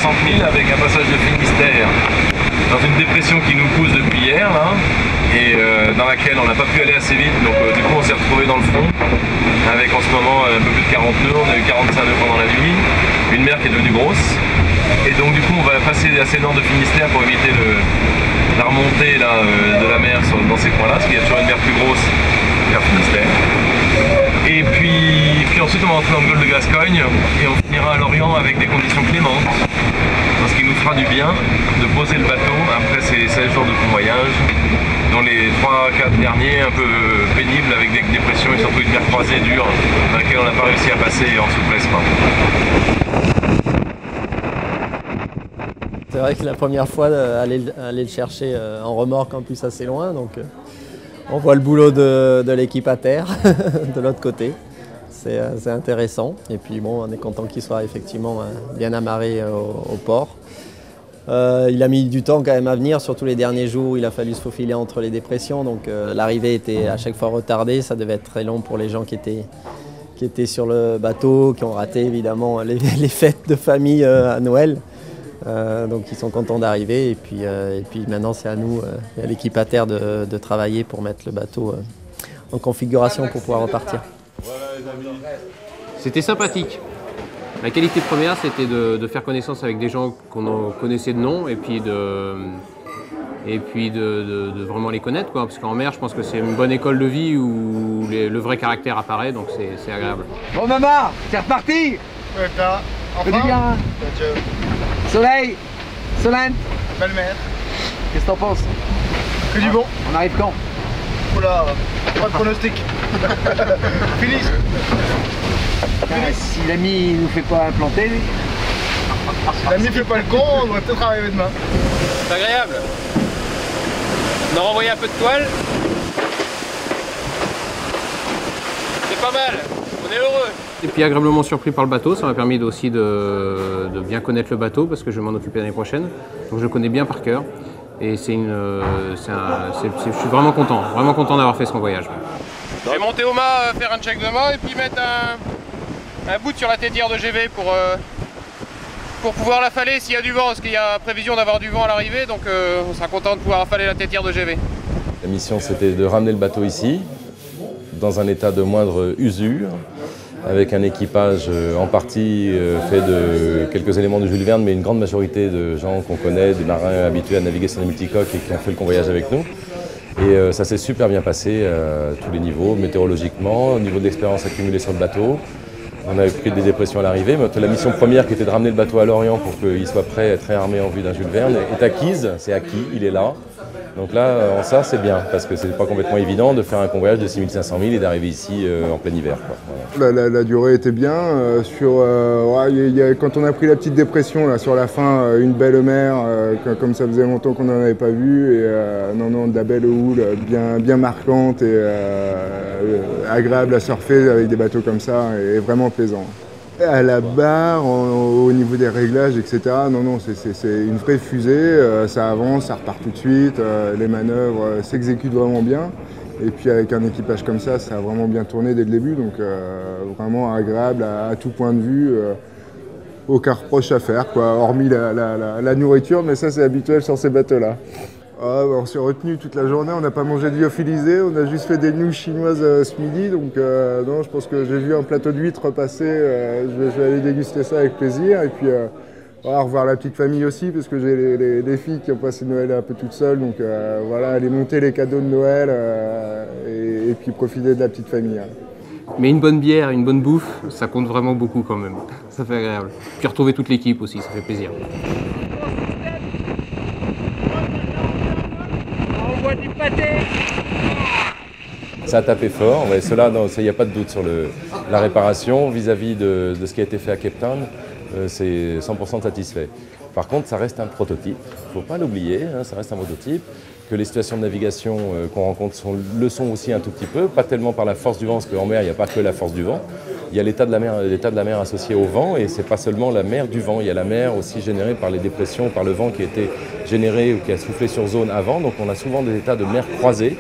60 000 avec un passage de Finistère dans une dépression qui nous pousse depuis hier là, et dans laquelle on n'a pas pu aller assez vite, donc du coup on s'est retrouvé dans le fond avec en ce moment un peu plus de 40 nœuds, on a eu 45 nœuds pendant la nuit, une mer qui est devenue grosse, et donc du coup on va passer assez nord de Finistère pour éviter la remontée là, de la mer dans ces coins là, parce qu'il y a toujours une mer plus grosse vers Finistère. Et puis ensuite on va rentrer dans le golfe de Gascogne et on finira à Lorient avec des conditions clémentes, ce qui nous fera du bien de poser le bateau après ces 16 jours de convoyage, dont les 3-4 derniers un peu pénibles avec des dépressions et surtout une mer croisée dure dans laquelle on n'a pas réussi à passer en souplesse. C'est vrai que la première fois aller le chercher en remorque en plus assez loin, donc on voit le boulot de l'équipe à terre de l'autre côté. C'est intéressant et puis bon, on est content qu'il soit effectivement bien amarré au port. Il a mis du temps quand même à venir, surtout les derniers jours où il a fallu se faufiler entre les dépressions, donc l'arrivée était à chaque fois retardée, ça devait être très long pour les gens qui étaient sur le bateau, qui ont raté évidemment les fêtes de famille à Noël. Donc ils sont contents d'arriver et puis maintenant c'est à nous, à l'équipe à terre de travailler pour mettre le bateau en configuration pour pouvoir repartir. C'était sympathique. La qualité première, c'était de faire connaissance avec des gens qu'on connaissait de nom et puis de vraiment les connaître, quoi. Parce qu'en mer, je pense que c'est une bonne école de vie où le vrai caractère apparaît, donc c'est agréable. Bon maman, c'est reparti. Ouais, là, Que du bien. Soleil, Solène, belle mer. qu'est-ce que t'en penses? Que du bon. On arrive quand? Oula, pas de pronostic. Fini. Si l'ami nous fait pas implanter, lui. Si l'ami fait pas le con, on devrait peut-être arriver demain. C'est agréable. On a renvoyé un peu de toile. C'est pas mal. On est heureux. Et puis agréablement surpris par le bateau, ça m'a permis aussi de bien connaître le bateau parce que je vais m'en occuper l'année prochaine. Donc je le connais bien par cœur et je suis vraiment content d'avoir fait ce voyage. Je vais monter au mât, faire un check de mât et puis mettre un bout sur la tétière de GV pour pouvoir l'affaler s'il y a du vent, parce qu'il y a prévision d'avoir du vent à l'arrivée, donc on sera content de pouvoir affaler la tétière de GV. La mission c'était de ramener le bateau ici, dans un état de moindre usure, avec un équipage en partie fait de quelques éléments de Jules Verne, mais une grande majorité de gens qu'on connaît, des marins habitués à naviguer sur les multicoques et qui ont fait le convoyage avec nous. Et ça s'est super bien passé à tous les niveaux, météorologiquement, au niveau de l'expérience accumulée sur le bateau. On a pris des dépressions à l'arrivée, mais la mission première qui était de ramener le bateau à Lorient pour qu'il soit prêt à être réarmé en vue d'un Jules Verne est acquise, c'est acquis, il est là. Donc là, en ça, c'est bien, parce que c'est pas complètement évident de faire un convoyage de 6500 000 et d'arriver ici en plein hiver, quoi. Voilà. La durée était bien. Quand on a pris la petite dépression là, sur la fin, une belle mer, comme ça faisait longtemps qu'on n'en avait pas vu, et de la belle houle, bien marquante et agréable à surfer avec des bateaux comme ça, et vraiment plaisant. À la barre, au niveau des réglages, etc., c'est une vraie fusée, ça avance, ça repart tout de suite, les manœuvres s'exécutent vraiment bien. Et puis avec un équipage comme ça a vraiment bien tourné dès le début, donc vraiment agréable à tout point de vue. Aucun reproche à faire, quoi, hormis la nourriture, mais ça c'est habituel sur ces bateaux-là. On s'est retenu toute la journée, on n'a pas mangé de lyophilisé, on a juste fait des nouilles chinoises ce midi, donc non, je pense que j'ai vu un plateau d'huîtres passer, je vais aller déguster ça avec plaisir, et puis revoir la petite famille aussi, parce que j'ai les filles qui ont passé Noël un peu toutes seules, donc voilà, aller monter les cadeaux de Noël et puis profiter de la petite famille. Hein. Mais une bonne bière, une bonne bouffe, ça compte vraiment beaucoup quand même, ça fait agréable. Puis retrouver toute l'équipe aussi, ça fait plaisir. Du pâté. Ça a tapé fort, ouais, cela, il n'y a pas de doute sur la réparation vis-à-vis de ce qui a été fait à Cape Town, c'est 100% satisfait. Par contre, ça reste un prototype, il ne faut pas l'oublier, hein, ça reste un prototype, que les situations de navigation qu'on rencontre le sont aussi un tout petit peu, pas tellement par la force du vent, parce qu'en mer, il n'y a pas que la force du vent, il y a l'état de la mer associé au vent, et c'est pas seulement la mer du vent, il y a la mer aussi générée par les dépressions, par le vent qui a été généré ou qui a soufflé sur zone avant, donc on a souvent des états de mer croisés.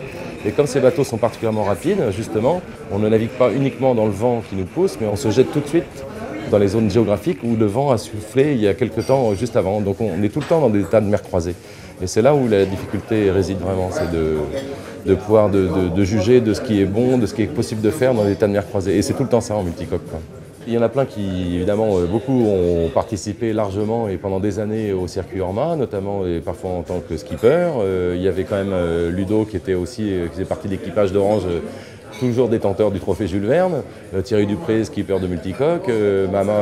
Et comme ces bateaux sont particulièrement rapides, justement, on ne navigue pas uniquement dans le vent qui nous pousse, mais on se jette tout de suite dans les zones géographiques où le vent a soufflé il y a quelques temps juste avant. Donc on est tout le temps dans des états de mer croisée. Et c'est là où la difficulté réside vraiment, c'est de pouvoir de juger de ce qui est bon, de ce qui est possible de faire dans des états de mer croisée. Et c'est tout le temps ça en multicoque, quoi. Il y en a plein qui, évidemment, beaucoup ont participé largement et pendant des années au circuit Orma, notamment et parfois en tant que skipper. Il y avait quand même Ludo qui était aussi, qui faisait partie de l'équipage d'Orange, toujours détenteur du trophée Jules Verne, Thierry Dupré, skipper de multicoque, Mama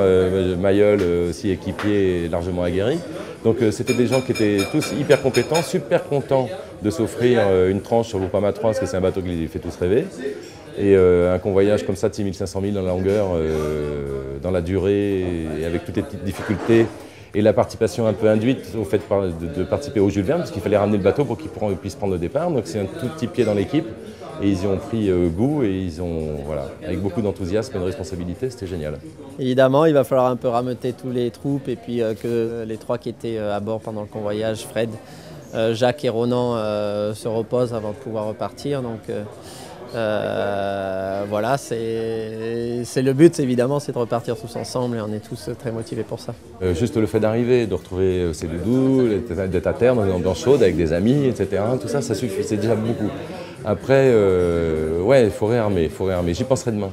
Mayol, aussi équipier et largement aguerri. Donc c'était des gens qui étaient tous hyper compétents, super contents de s'offrir une tranche sur l'Oupama 3 parce que c'est un bateau qui les fait tous rêver. Et un convoyage comme ça de 6500 000 dans la longueur, dans la durée, et avec toutes les petites difficultés, et la participation un peu induite au fait de participer au Jules Verne, parce qu'il fallait ramener le bateau pour qu'il puisse prendre le départ. Donc c'est un tout petit pied dans l'équipe, et ils y ont pris goût, et ils ont, voilà, avec beaucoup d'enthousiasme et de responsabilité, c'était génial. Évidemment, il va falloir un peu rameuter tous les troupes, et puis que les 3 qui étaient à bord pendant le convoyage, Fred, Jacques et Ronan, se reposent avant de pouvoir repartir. Donc, voilà, c'est le but, évidemment, c'est de repartir tous ensemble et on est tous très motivés pour ça. Juste le fait d'arriver, de retrouver ses doudous, d'être à terre dans une ambiance chaude avec des amis, etc. Tout ça, ça suffit, c'est déjà beaucoup. Après, ouais, il faut réarmer, J'y penserai demain.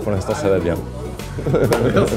Pour l'instant, ça va bien. Merci.